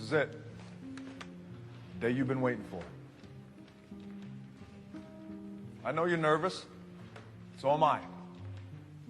is it. The day you've been waiting for. I know you're nervous. So am I.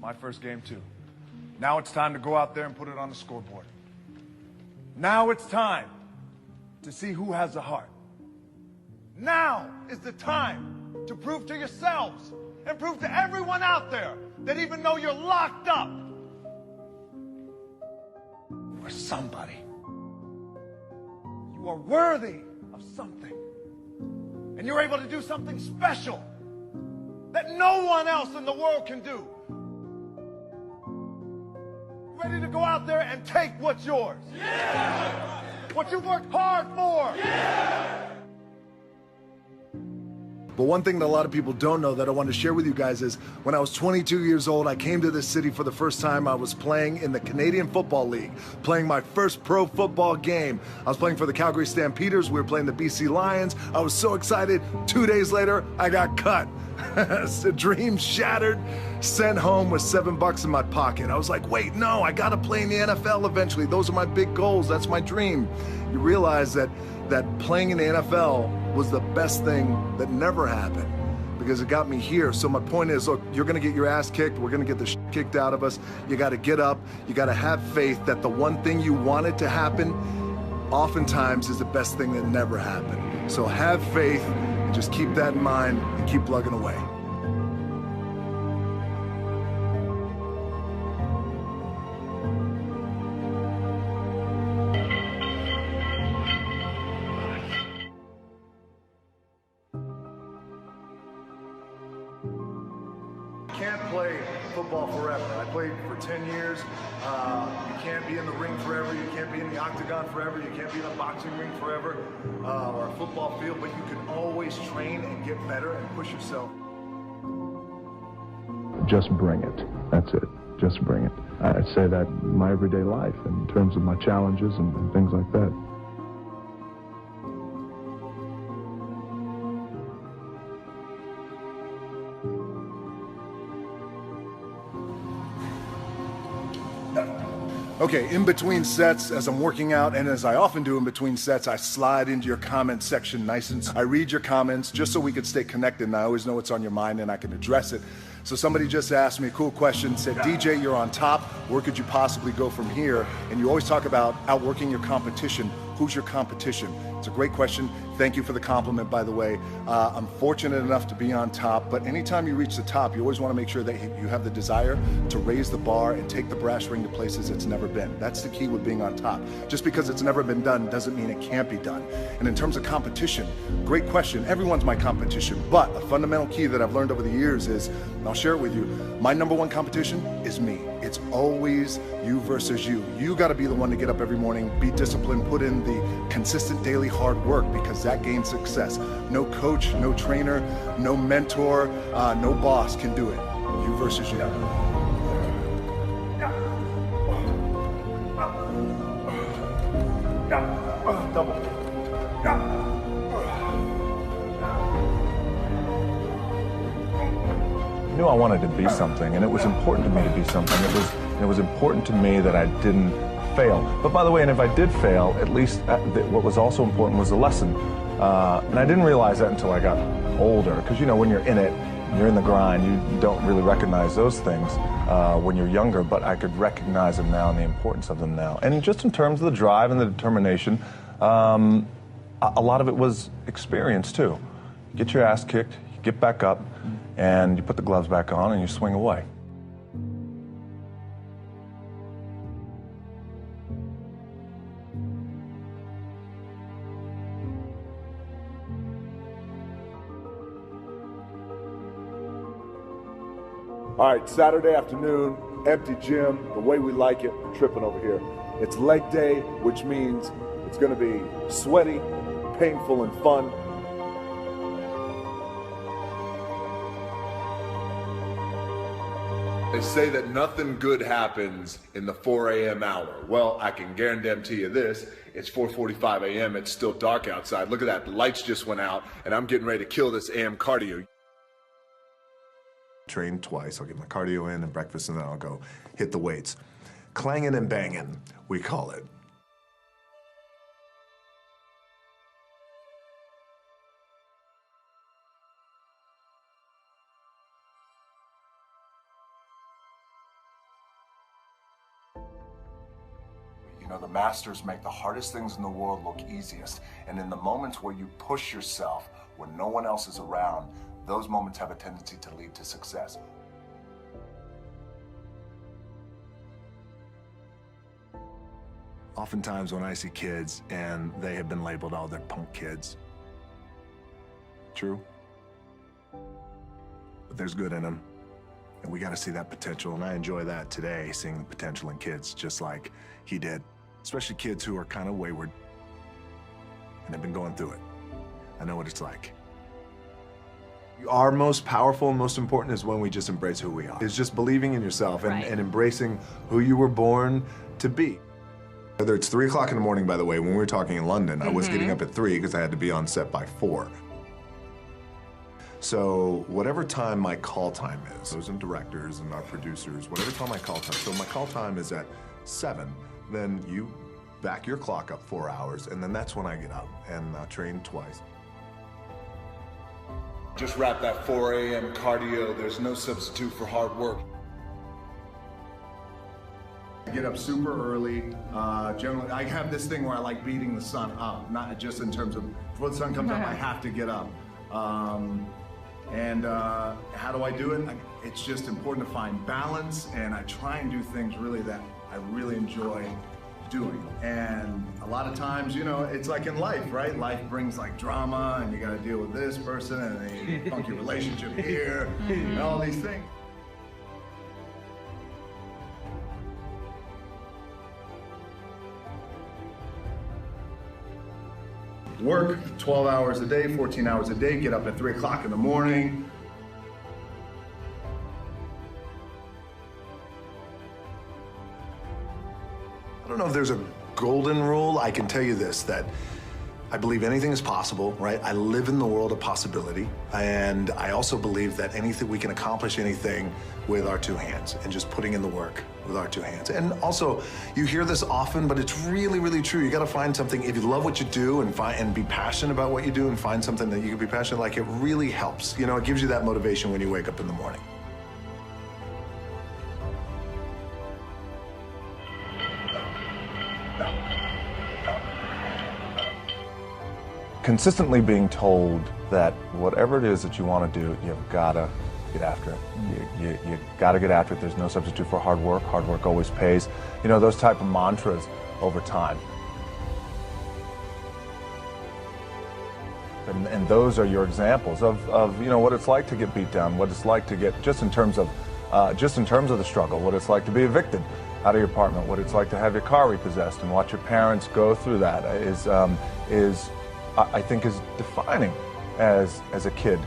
My first game, too. Now it's time to go out there and put it on the scoreboard. Now it's time to see who has the heart. Now is the time to prove to yourselves and prove to everyone out there that even though you're locked up, you're somebody. You are worthy of something. And you're able to do something special that no one else in the world can do. Ready to go out there and take what's yours. Yeah! What you've worked hard for. Yeah! But one thing that a lot of people don't know that I want to share with you guys is when I was 22 years old, I came to this city for the first time. I was playing in the Canadian Football League, playing my first pro football game. I was playing for the Calgary Stampeders. We were playing the BC Lions. I was so excited. 2 days later, I got cut. The dream shattered, sent home with $7 in my pocket. I was like, wait, no, I got to play in the NFL eventually. Those are my big goals. That's my dream. You realize that playing in the NFL was the best thing that never happened because it got me here. So my point is, look, you're going to get your ass kicked. We're going to get the shit kicked out of us. You got to get up. You got to have faith that the one thing you wanted to happen oftentimes is the best thing that never happened. So have faith and just keep that in mind and keep plugging away. Can't play football forever. I played for 10 years. You can't be in the ring forever. You can't be in the octagon forever. You can't be in a boxing ring forever or a football field, but you can always train and get better and push yourself. Just bring it. That's it. Just bring it. I say that in my everyday life in terms of my challenges and things like that. Okay, in between sets, as I'm working out, and as I often do in between sets, I slide into your comment section nice and I read your comments just so we can stay connected, and I always know what's on your mind and I can address it. So somebody just asked me a cool question, said, DJ, you're on top, where could you possibly go from here? And you always talk about outworking your competition. Who's your competition? It's a great question. Thank you for the compliment, by the way. I'm fortunate enough to be on top, but anytime you reach the top, you always want to make sure that you have the desire to raise the bar and take the brass ring to places it's never been. That's the key with being on top. Just because it's never been done doesn't mean it can't be done. And in terms of competition, great question. Everyone's my competition, but a fundamental key that I've learned over the years is, and I'll share it with you, my number one competition is me. It's always you versus you. You got to be the one to get up every morning, be disciplined, put in the consistent daily hard work, because that gains success. No coach, no trainer, no mentor, no boss can do it. You versus you. Double. I knew I wanted to be something, and it was important to me to be something. It was important to me that I didn't fail. But by the way, and if I did fail, at least what was also important was the lesson. And I didn't realize that until I got older, because you know, when you're in it, you're in the grind, you don't really recognize those things when you're younger, but I could recognize them now and the importance of them now. And just in terms of the drive and the determination, a lot of it was experience too. You get your ass kicked, you get back up, and you put the gloves back on and you swing away. All right, Saturday afternoon, empty gym, the way we like it, we're tripping over here. It's leg day, which means it's gonna be sweaty, painful, and fun. They say that nothing good happens in the 4 a.m. hour. Well, I can guarantee you this, it's 4:45 a.m., it's still dark outside. Look at that, the lights just went out, and I'm getting ready to kill this AM cardio. Train twice, I'll get my cardio in and breakfast, and then I'll go hit the weights. Clanging and banging, we call it. know, the masters make the hardest things in the world look easiest. And in the moments where you push yourself, when no one else is around, those moments have a tendency to lead to success. Oftentimes when I see kids and they have been labeled, oh, they're punk kids. True. But there's good in them. And we got to see that potential. And I enjoy that today, seeing the potential in kids just like he did. Especially kids who are kind of wayward and have been going through it. I know what it's like. Our most powerful and most important is when we just embrace who we are. It's just believing in yourself and embracing who you were born to be. Whether it's 3 o'clock in the morning, by the way, when we were talking in London, I was getting up at 3 because I had to be on set by 4. So whatever time my call time is, those and directors and our producers, whatever time my call time, so my call time is at 7, then you back your clock up 4 hours, and then that's when I get up and train twice. Just wrap that 4 a.m. cardio. There's no substitute for hard work. I get up super early. Generally, I have this thing where I like beating the sun up, not just in terms of before the sun comes up, I have to get up. How do I do it? It's just important to find balance, and I try and do things really that I really enjoy doing. And a lot of times, you know, it's like in life, right? Life brings like drama, and you got to deal with this person, and a funky relationship here, and all these things. Work 12 hours a day, 14 hours a day, get up at 3 o'clock in the morning. I don't know if there's a golden rule. I can tell you this, that I believe anything is possible, right? I live in the world of possibility. And I also believe that we can accomplish anything with our 2 hands and just putting in the work with our 2 hands. And also, you hear this often, but it's really, really true. You gotta find something, if you love what you do and be passionate about what you do and find something that you can be passionate like, it really helps. You know, it gives you that motivation when you wake up in the morning. Consistently being told that whatever it is that you want to do, you've got to get after it. You got to get after it. There's no substitute for hard work. Hard work always pays. You know, those type of mantras over time. And those are your examples of you know what it's like to get beat down, what it's like to get just in terms of the struggle, what it's like to be evicted out of your apartment, what it's like to have your car repossessed, and watch your parents go through that is I think is defining as a kid.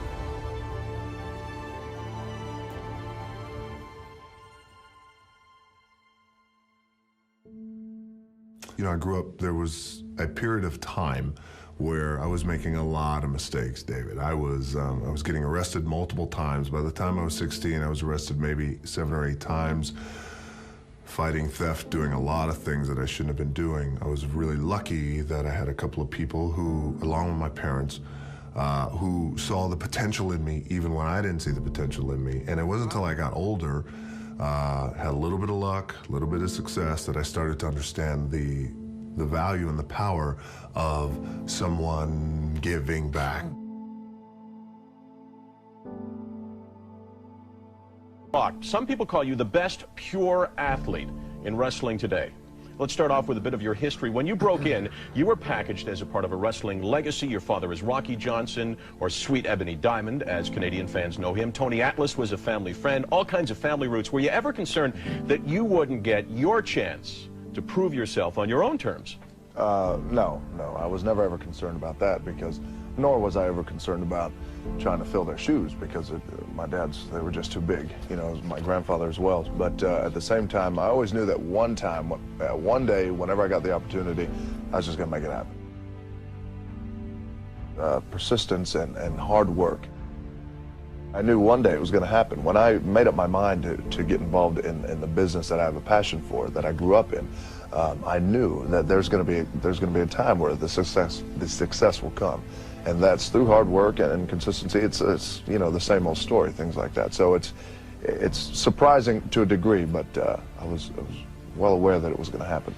You know, I grew up, there was a period of time where I was making a lot of mistakes, David. I was getting arrested multiple times. By the time I was 16, I was arrested maybe 7 or 8 times, fighting theft, doing a lot of things that I shouldn't have been doing. I was really lucky that I had a couple of people who, along with my parents, who saw the potential in me even when I didn't see the potential in me. And it wasn't until I got older, had a little bit of luck, a little bit of success, that I started to understand the value and the power of someone giving back. Some people call you the best pure athlete in wrestling today. Let's start off with a bit of your history. When you broke in, you were packaged as a part of a wrestling legacy. Your father is Rocky Johnson, or Sweet Ebony Diamond, as Canadian fans know him. Tony Atlas was a family friend, all kinds of family roots. Were you ever concerned that you wouldn't get your chance to prove yourself on your own terms? No, I was never ever concerned about that, because nor was I ever concerned about trying to fill their shoes, because my dad's, they were just too big, you know, my grandfather as well. But at the same time, I always knew that one day, whenever I got the opportunity, I was just gonna make it happen. Persistence and hard work. I knew one day it was gonna happen. When I made up my mind to get involved in the business that I have a passion for, that I grew up in, I knew that there's gonna be a time where the success will come. And that's through hard work and consistency. It's you know, the same old story, things like that. So it's surprising to a degree, but I was well aware that it was going to happen.